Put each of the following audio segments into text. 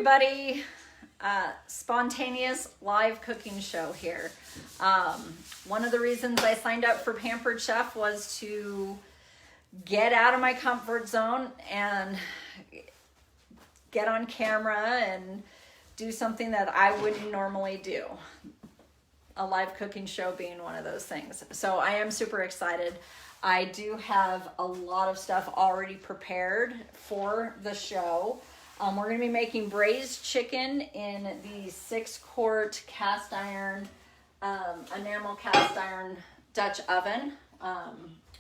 everybody. Spontaneous live cooking show here. One of the reasons I signed up for Pampered Chef was to get out of my comfort zone and get on camera and do something that I wouldn't normally do. A live cooking show being one of those things. So I am super excited. I do have a lot of stuff already prepared for the show. We're going to be making braised chicken in the 6-quart cast iron, enamel cast iron Dutch oven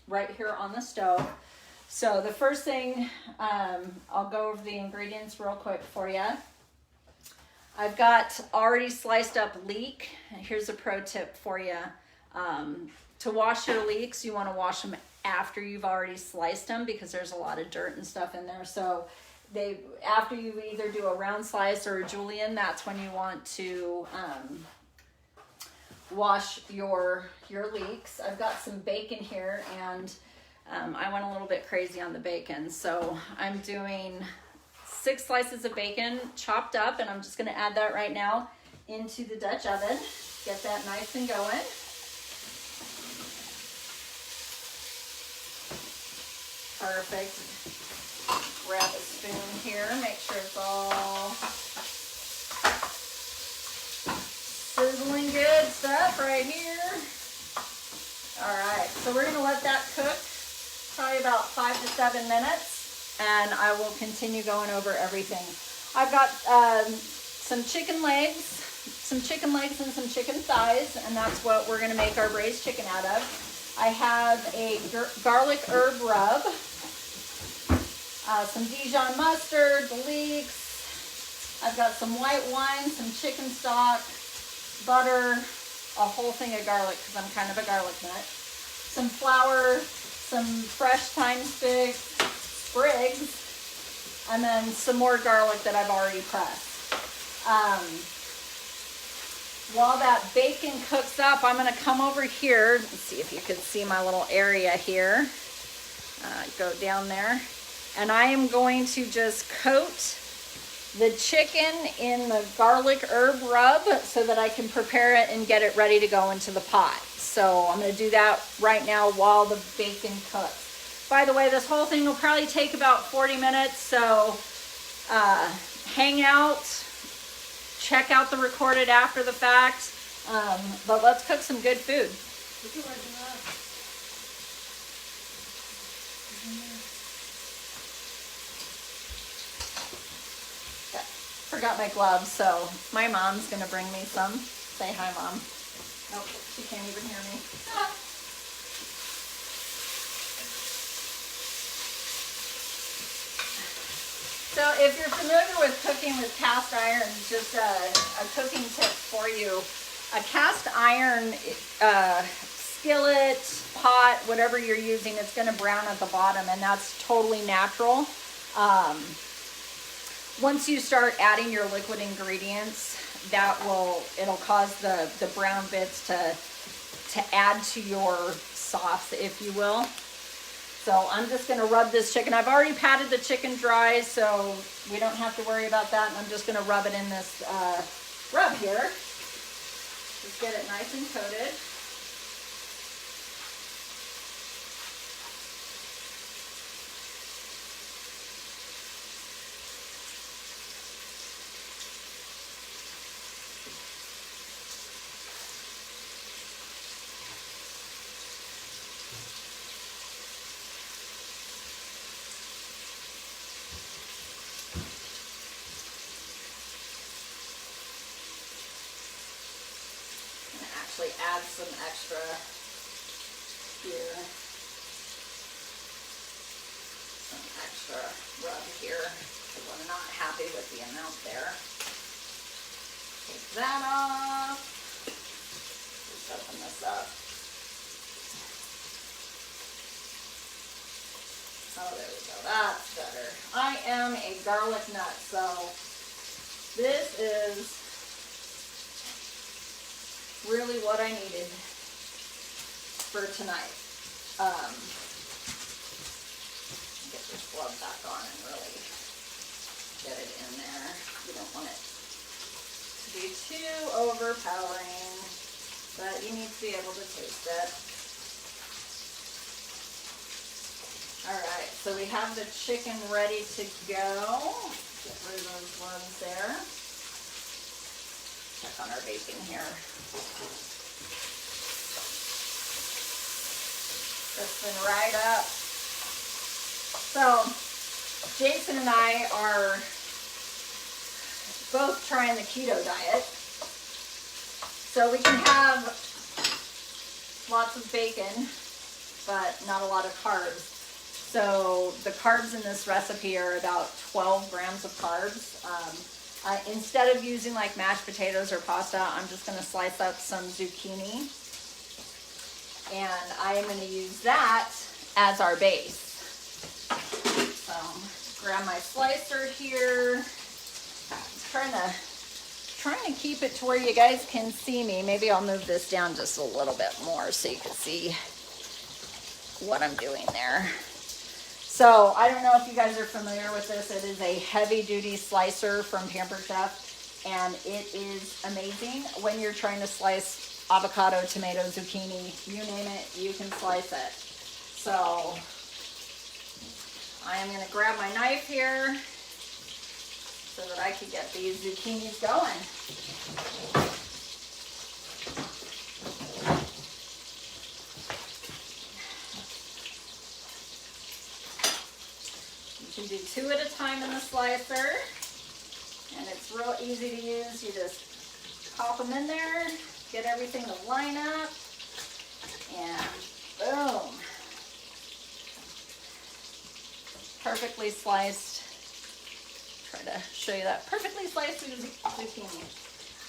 right here on the stove. So the first thing, I'll go over the ingredients real quick for you. I've got already sliced up leek. Here's a pro tip for you. To wash your leeks, you want to wash them after you've already sliced them because there's a lot of dirt and stuff in there. So after you either do a round slice or a julienne, that's when you want to wash your leeks. I've got some bacon here, and I went a little bit crazy on the bacon. So I'm doing 6 slices of bacon chopped up, and I'm just going to add that right now into the Dutch oven. Get that nice and going. Perfect. Grab a spoon here, make sure it's all sizzling good stuff right here. All right, so we're gonna let that cook probably about 5 to 7 minutes, and I will continue going over everything. I've got some chicken legs and some chicken thighs, and that's what we're gonna make our braised chicken out of. I have a garlic herb rub, some Dijon mustard, the leeks. I've got some white wine, some chicken stock, butter, a whole thing of garlic because I'm kind of a garlic nut, some flour, some fresh thyme sprigs, and then some more garlic that I've already pressed. While that bacon cooks up, I'm going to come over here. Let's see if you can see my little area here. Go down there. And I am going to just coat the chicken in the garlic herb rub so that I can prepare it and get it ready to go into the pot. So I'm going to do that right now while the bacon cooks. By the way, this whole thing will probably take about 40 minutes. So hang out, check out the recorded after the fact. But let's cook some good food. Forgot my gloves, so my mom's gonna bring me some. Say hi, Mom. Nope, she can't even hear me. So if you're familiar with cooking with cast iron, just a cooking tip for you. A cast iron skillet, pot, whatever you're using, it's gonna brown at the bottom, and that's totally natural. Once you start adding your liquid ingredients, it'll cause the brown bits to add to your sauce, if you will. So I'm just gonna rub this chicken. I've already patted the chicken dry, so we don't have to worry about that. And I'm just gonna rub it in this rub here. Just get it nice and coated. Add some extra here, some extra rub here because I'm not happy with the amount there. Take that off. Just open this up. Oh, there we go. That's better. I am a garlic nut, so this is really what I needed for tonight. Get this glove back on and really get it in there. You don't want it to be too overpowering, but you need to be able to taste it. All right, so we have the chicken ready to go. Get rid of those ones there. Check on our bacon here. It's been right up. So Jason and I are both trying the keto diet. So we can have lots of bacon, but not a lot of carbs. So the carbs in this recipe are about 12 grams of carbs. Instead of using like mashed potatoes or pasta, I'm just going to slice up some zucchini. And I am going to use that as our base. So grab my slicer here. I'm trying to keep it to where you guys can see me. Maybe I'll move this down just a little bit more so you can see what I'm doing there. So I don't know if you guys are familiar with this. It is a heavy duty slicer from Pampered Chef, and it is amazing when you're trying to slice avocado, tomato, zucchini, you name it, you can slice it. So I am going to grab my knife here so that I can get these zucchinis going. You can do 2 at a time in the slicer, and it's real easy to use. You just pop them in there, get everything to line up, and boom. Perfectly sliced. Try to show you that. Perfectly sliced zucchini.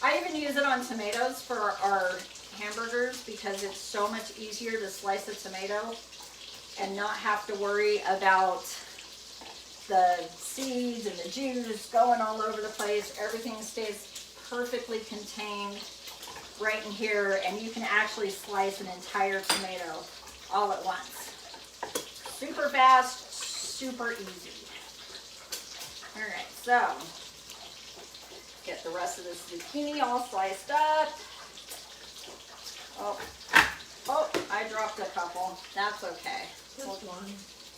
I even use it on tomatoes for our hamburgers because it's so much easier to slice a tomato and not have to worry about the seeds and the juice going all over the place. Everything stays perfectly contained right in here, and you can actually slice an entire tomato all at once. Super fast, super easy. All right, so get the rest of this zucchini all sliced up. Oh, I dropped a couple. That's okay.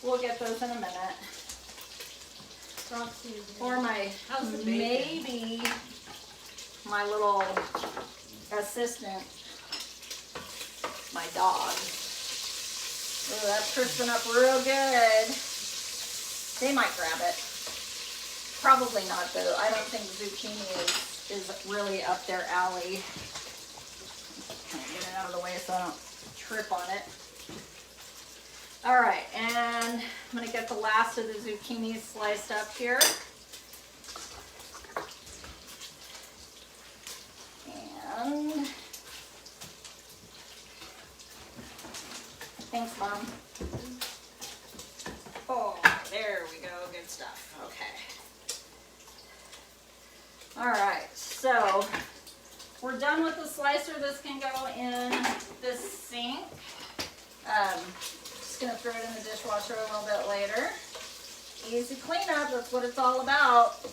We'll get those in a minute. Or maybe my little assistant, my dog. Oh, that's crisping up real good. They might grab it. Probably not though. I don't think zucchini is really up their alley. Kind of get it out of the way so I don't trip on it. All right, and I'm gonna get the last of the zucchini sliced up here. And thanks, Mom. Oh, there we go, good stuff. Okay. All right, so we're done with the slicer. This can go in this sink. Just gonna throw it in the dishwasher a little bit later. Easy cleanup, that's what it's all about.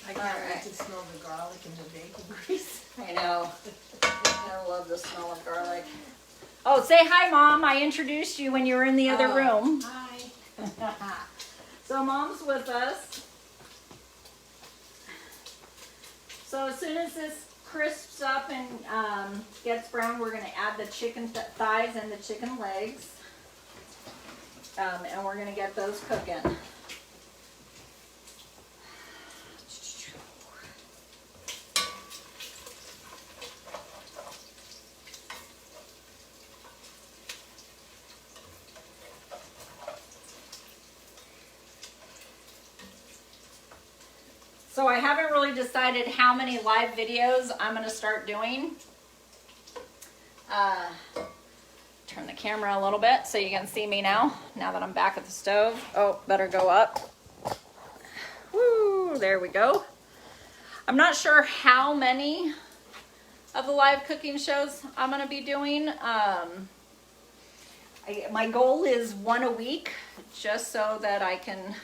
I can't wait to smell the garlic and the bacon grease. I know. I love the smell of garlic. Oh, say hi, Mom. I introduced you when you were in the other room. Hi. So Mom's with us. So as soon as this crisps up and gets brown, we're going to add the chicken thighs and the chicken legs. And we're going to get those cooking. So I haven't really decided how many live videos I'm going to start doing. Turn the camera a little bit so you can see me now that I'm back at the stove. Oh, better go up. Woo, there we go. I'm not sure how many of the live cooking shows I'm going to be doing. My goal is 1 a week, just so that I can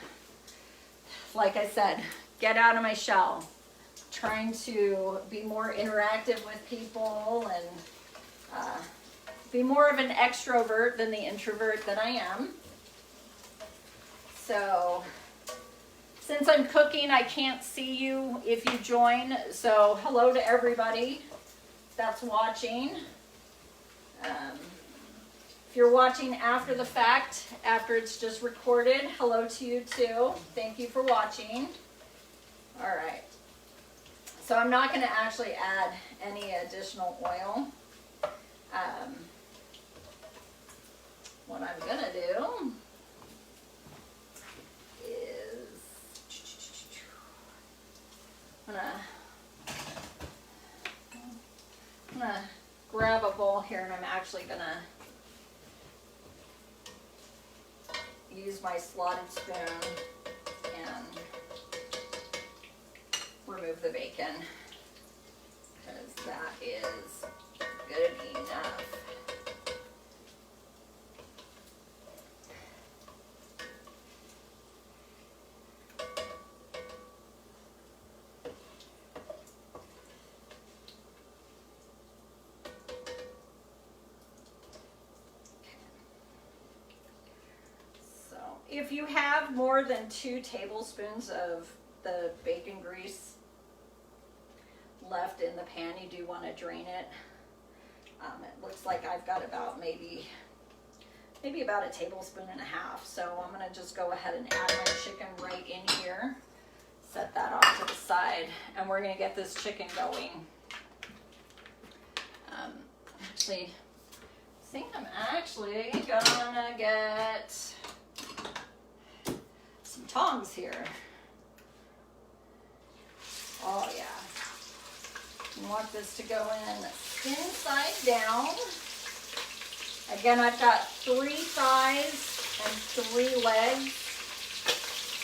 like I said, get out of my shell. Trying to be more interactive with people and be more of an extrovert than the introvert that I am. So since I'm cooking, I can't see you if you join. So hello to everybody that's watching. If you're watching after the fact, after it's just recorded, hello to you too. Thank you for watching. All right. So I'm not going to actually add any additional oil. What I'm going to do is I'm going to grab a bowl here, and I'm actually going to use my slotted spoon and remove the bacon, because that is good enough. So if you have more than 2 tablespoons of the bacon grease left in the pan, you do want to drain it. It looks like I've got about maybe about 1.5 tablespoons. So I'm going to just go ahead and add my chicken right in here. Set that off to the side, and we're going to get this chicken going. Actually, I think I'm actually gonna get some tongs here. Oh yeah. You want this to go in skin side down. Again, I've got 3 thighs and 3 legs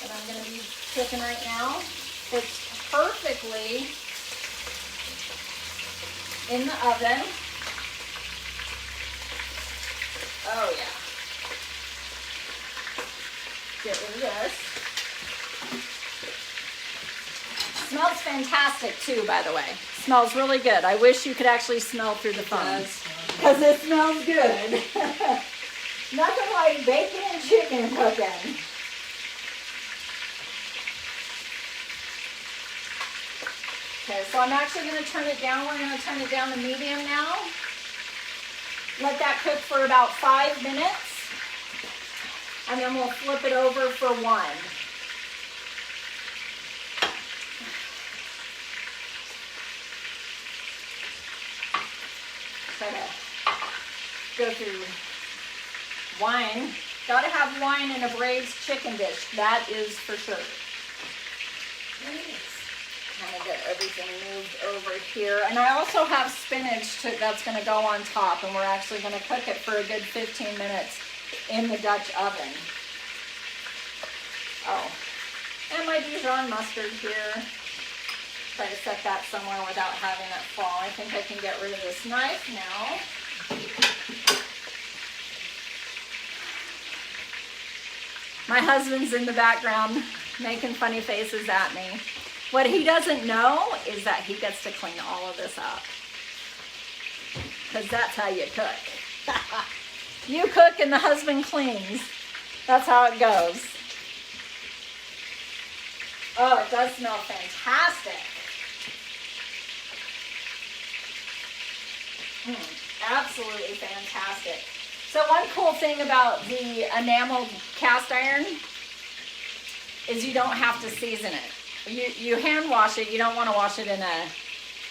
that I'm going to be cooking right now. It's perfectly in the oven. Oh yeah. Get rid of this. Smells fantastic too, by the way. Smells really good. I wish you could actually smell through the phone, because it smells good. Nothing like bacon and chicken cooking. Okay, so I'm actually going to turn it down. We're going to turn it down to medium now. Let that cook for about 5 minutes, and then we'll flip it over for 1. Try to go through wine. Got to have wine in a braised chicken dish. That is for sure. Kind of get everything moved over here. And I also have spinach that's going to go on top, and we're actually going to cook it for a good 15 minutes in the Dutch oven. Oh, and my Dijon mustard here. Try to set that somewhere without having it fall. I think I can get rid of this knife now. My husband's in the background making funny faces at me. What he doesn't know is that he gets to clean all of this up, because that's how you cook. You cook and the husband cleans. That's how it goes. Oh, it does smell fantastic. Absolutely fantastic. So one cool thing about the enameled cast iron is you don't have to season it. You hand wash it. You don't want to wash it in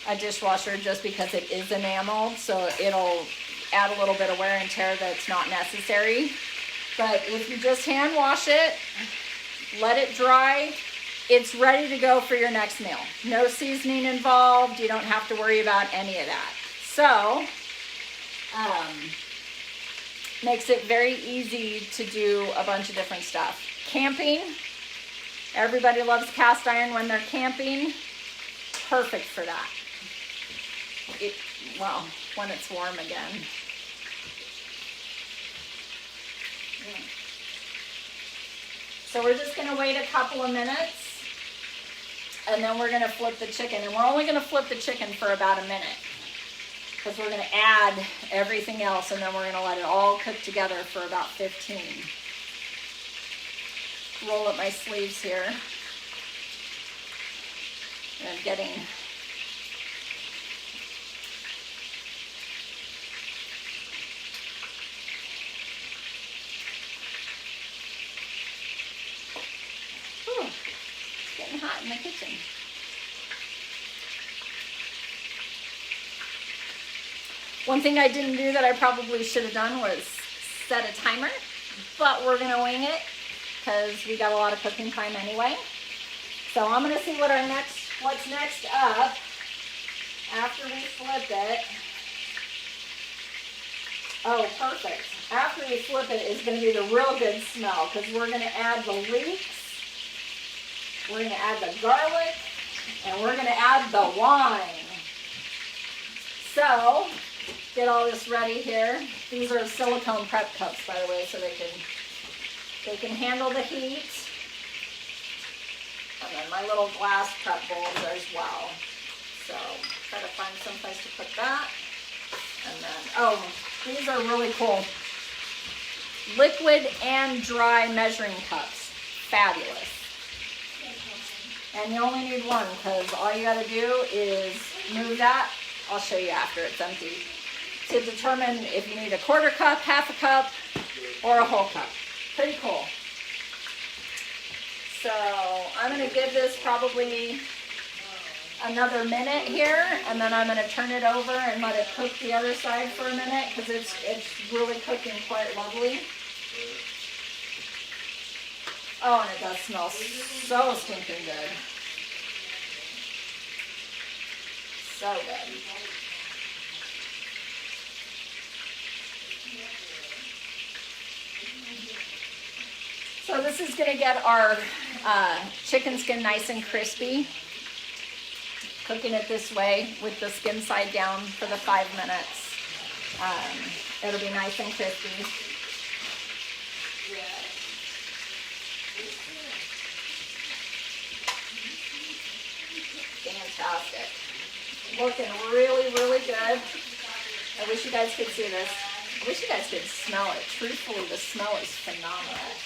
a dishwasher just because it is enameled, so it'll add a little bit of wear and tear that's not necessary. But if you just hand wash it, let it dry, it's ready to go for your next meal. No seasoning involved. You don't have to worry about any of that. So, makes it very easy to do a bunch of different stuff. Camping. Everybody loves cast iron when they're camping. Perfect for that. Well, when it's warm again. So we're just going to wait a couple of minutes and then we're gonna flip the chicken. And we're only gonna flip the chicken for about a minute because we're gonna add everything else, and then we're gonna let it all cook together for about 15. Roll up my sleeves here. And I'm getting getting hot in the kitchen. One thing I didn't do that I probably should have done was set a timer, but we're gonna wing it because we got a lot of cooking time anyway. So I'm gonna see what's next up after we flip it. Oh, perfect. After we flip it is gonna be the real good smell because we're gonna add the leeks, we're gonna add the garlic, and we're gonna add the wine. So, get all this ready here. These are silicone prep cups, by the way, so they can handle the heat. And then my little glass prep bowls as well. So, try to find some place to put that. And then, oh, these are really cool. Liquid and dry measuring cups. Fabulous. And you only need one because all you got to do is move that. I'll show you after it's empty. To determine if you need a quarter cup, half a cup, or a whole cup. Pretty cool. So I'm going to give this probably another minute here, and then I'm going to turn it over and let it cook the other side for a minute because it's really cooking quite lovely. Oh, and it does smell so stinking good. So good. So this is going to get our chicken skin nice and crispy. Cooking it this way with the skin side down for the 5 minutes. It'll be nice and crispy. Fantastic. Looking really, really good. I wish you guys could see this. I wish you guys could smell it. Truthfully, the smell is phenomenal.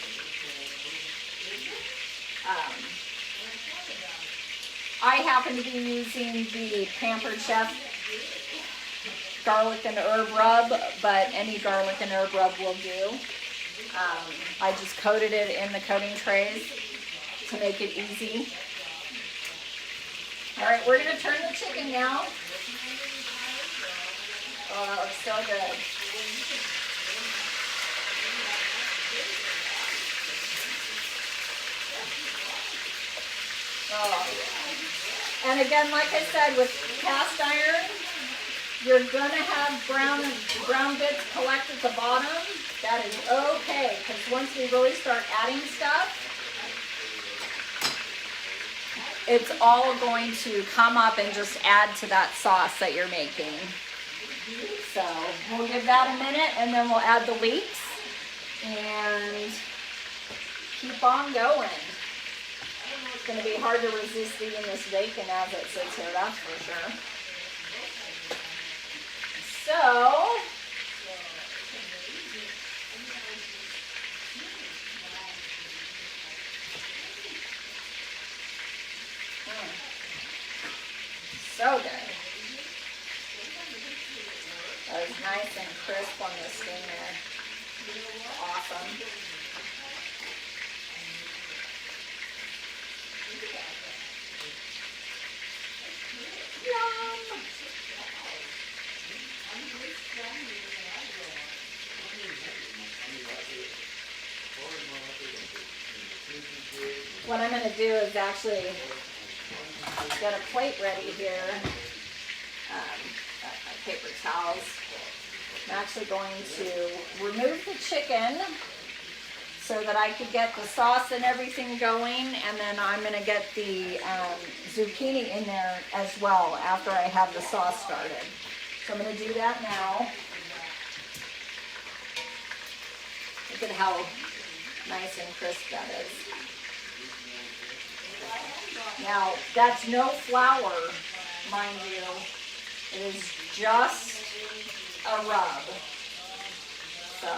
I happen to be using the Pampered Chef garlic and herb rub, but any garlic and herb rub will do. I just coated it in the coating trays to make it easy. All right, we're going to turn the chicken now. Oh, that looks so good. Oh. And again, like I said, with cast iron, you're going to have brown bits collect at the bottom. That is okay, because once we really start adding stuff, it's all going to come up and just add to that sauce that you're making. So we'll give that a minute, and then we'll add the leeks and keep on going. It's going to be hard to resist eating this bacon as it sits here, that's for sure. So, so good. That was nice and crisp on the skin there. Awesome. Yum! What I'm going to do is actually get a plate ready here. Got my paper towels. I'm actually going to remove the chicken so that I could get the sauce and everything going, and then I'm going to get the zucchini in there as well after I have the sauce started. So I'm going to do that now. Look at how nice and crisp that is. Now, that's no flour, mind you. It is just a rub. So,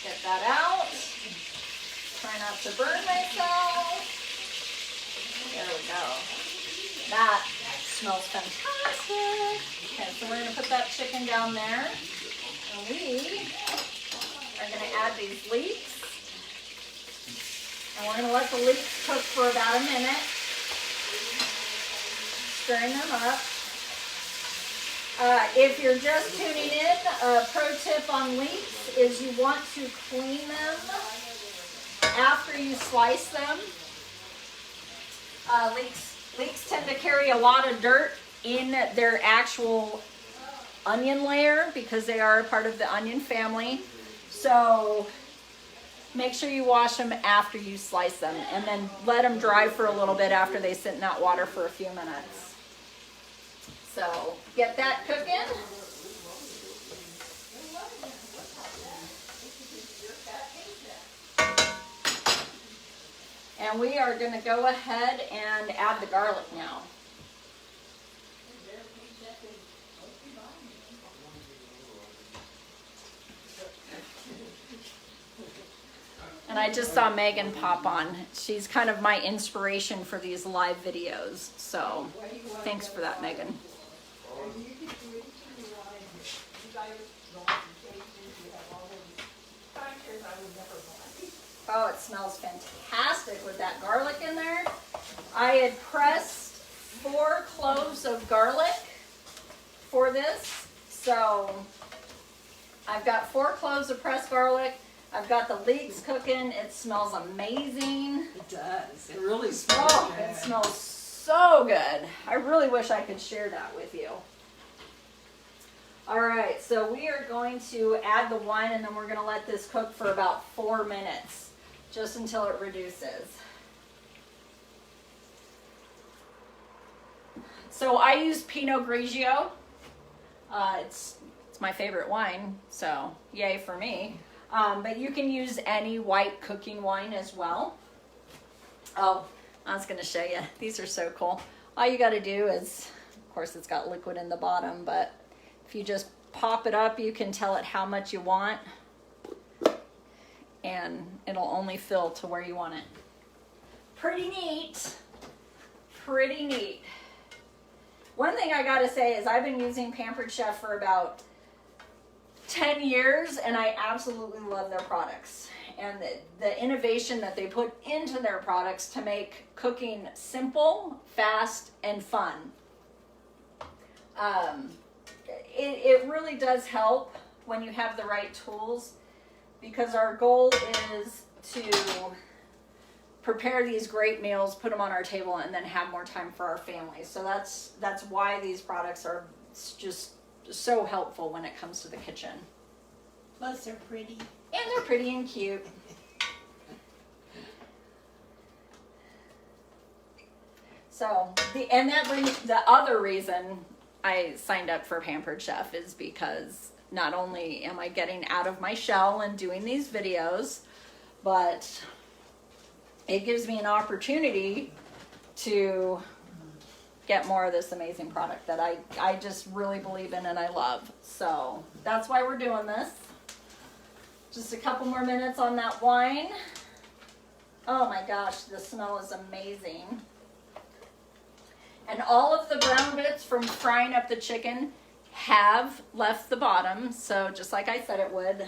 get that out. Try not to burn myself. There we go. That smells fantastic. Okay, so we're going to put that chicken down there. And we are going to add these leeks. And we're going to let the leeks cook for about a minute. Stirring them up. If you're just tuning in, a pro tip on leeks is you want to clean them after you slice them. Leeks tend to carry a lot of dirt in their actual onion layer because they are a part of the onion family. So make sure you wash them after you slice them and then let them dry for a little bit after they sit in that water for a few minutes. So get that cooking. And we are going to go ahead and add the garlic now. And I just saw Megan pop on. She's kind of my inspiration for these live videos. So thanks for that, Megan. Oh, it smells fantastic with that garlic in there. I had pressed 4 cloves of garlic for this. So I've got 4 cloves of pressed garlic. I've got the leeks cooking. It smells amazing. It does. It really smells good. It smells so good. I really wish I could share that with you. All right, so we are going to add the wine and then we're going to let this cook for about 4 minutes, just until it reduces. So I use Pinot Grigio. It's my favorite wine, so yay for me. But you can use any white cooking wine as well. Oh, I was going to show you. These are so cool. All you got to do is, of course, it's got liquid in the bottom, but if you just pop it up, you can tell it how much you want, and it'll only fill to where you want it. Pretty neat. Pretty neat. One thing I got to say is I've been using Pampered Chef for about 10 years, and I absolutely love their products and the innovation that they put into their products to make cooking simple, fast, and fun. It really does help when you have the right tools, because our goal is to prepare these great meals, put them on our table, and then have more time for our families. So that's why these products are just so helpful when it comes to the kitchen. Plus they're pretty. And they're pretty and cute. So, that brings the other reason I signed up for Pampered Chef is because not only am I getting out of my shell and doing these videos, but it gives me an opportunity to get more of this amazing product that I just really believe in and I love. So that's why we're doing this. Just a couple more minutes on that wine. Oh my gosh, the smell is amazing. And all of the brown bits from frying up the chicken have left the bottom. So just like I said it would,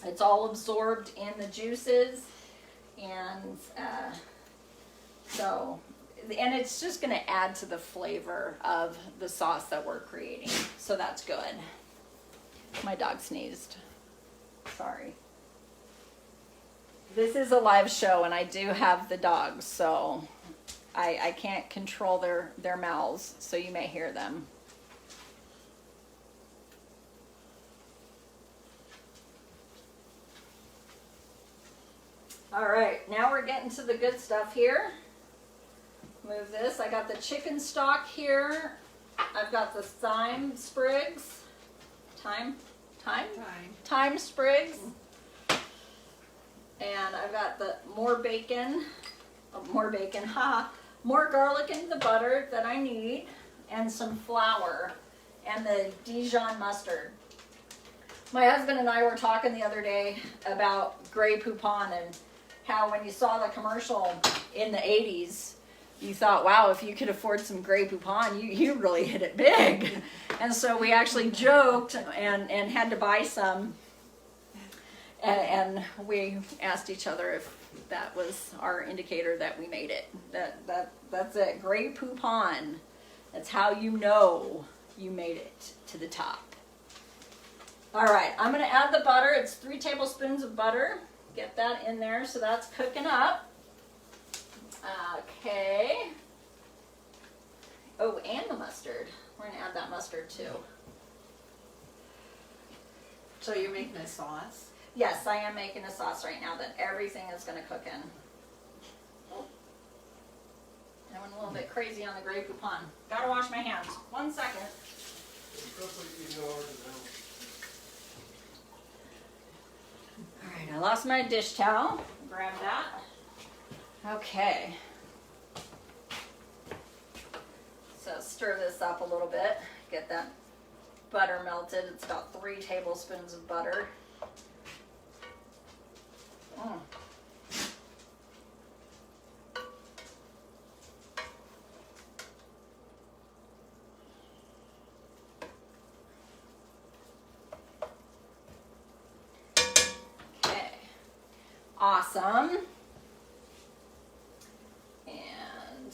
it's all absorbed in the juices. And and it's just going to add to the flavor of the sauce that we're creating. So that's good. My dog sneezed. Sorry. This is a live show and I do have the dogs, so I can't control their mouths, so you may hear them. All right, now we're getting to the good stuff here. Move this. I got the chicken stock here. I've got the thyme sprigs. Thyme sprigs. And I've got the more bacon, haha, more garlic in the butter that I need, and some flour, and the Dijon mustard. My husband and I were talking the other day about Grey Poupon and how when you saw the commercial in the 80s, you thought, wow, if you could afford some Grey Poupon, you really hit it big. And so we actually joked and had to buy some. And we asked each other if that was our indicator that we made it. That's it. Grey Poupon. That's how you know you made it to the top. All right, I'm going to add the butter. It's 3 tablespoons of butter. Get that in there so that's cooking up. Okay. Oh, and the mustard. We're going to add that mustard too. So you're making a sauce? Yes, I am making a sauce right now that everything is going to cook in. Oh. I went a little bit crazy on the Grey Poupon. Gotta wash my hands. 1 second. Alright, I lost my dish towel. Grab that. Okay. So stir this up a little bit. Get that butter melted. It's about 3 tablespoons of butter. Mm. Okay. Awesome. And I'm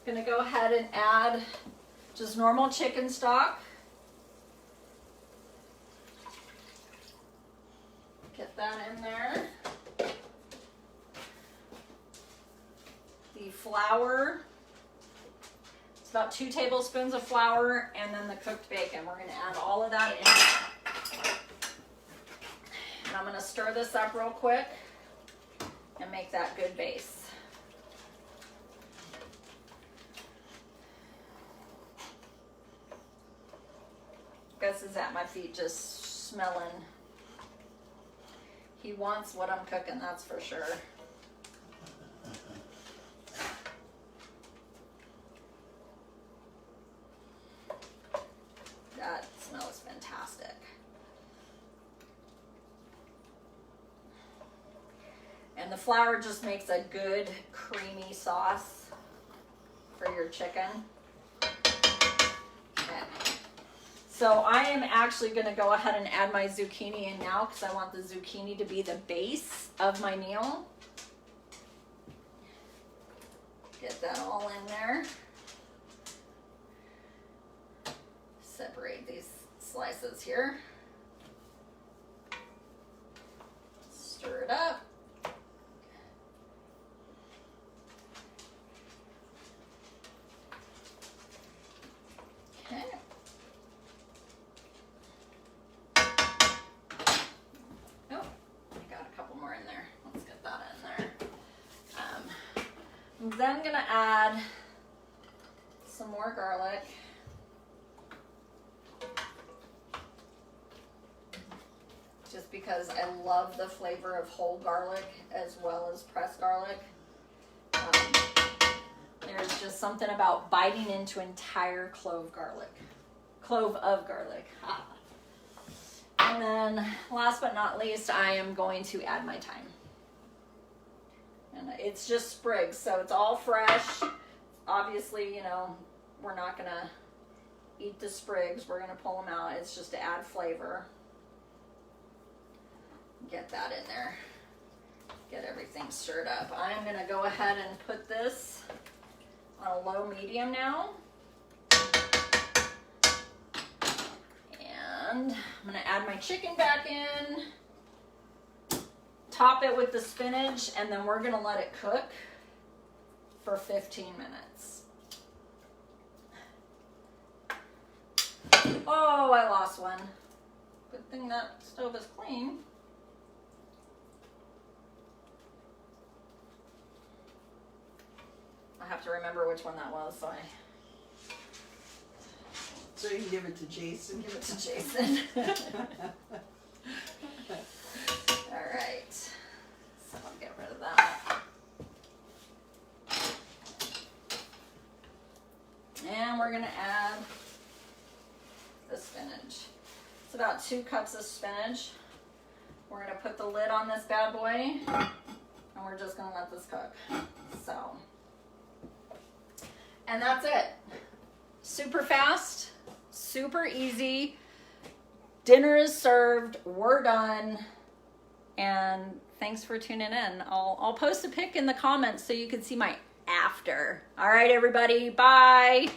gonna go ahead and add just normal chicken stock. Get that in there. The flour. It's about 2 tablespoons of flour, and then the cooked bacon. We're going to add all of that in. And I'm going to stir this up real quick and make that good base. Gus is at my feet just smelling. He wants what I'm cooking, that's for sure. That smells fantastic. And the flour just makes a good creamy sauce for your chicken. Okay. So I am actually going to go ahead and add my zucchini in now because I want the zucchini to be the base of my meal. Get that all in there. Separate these slices here. Stir it up. Okay. Oh, I got a couple more in there. Let's get that in there. I'm then gonna add some more garlic. Just because I love the flavor of whole garlic as well as pressed garlic. There's just something about biting into entire clove of garlic. And then last but not least, I am going to add my thyme. And it's just sprigs, so it's all fresh. Obviously, you know, we're not gonna eat the sprigs. We're gonna pull them out. It's just to add flavor. Get that in there. Get everything stirred up. I'm gonna go ahead and put this on a low medium now. And I'm gonna add my chicken back in. Top it with the spinach, and then we're gonna let it cook for 15 minutes. Oh, I lost one. Good thing that stove is clean. I have to remember which one that was, so you can give it to Jason. give it to Jason. All right. we're gonna add the spinach. It's about 2 cups of spinach. We're gonna put the lid on this bad boy, and we're just gonna let this cook. So, and that's it. Super fast, super easy. Dinner is served, we're done. And thanks for tuning in. I'll post a pic in the comments so you can see my after. All right, everybody, bye.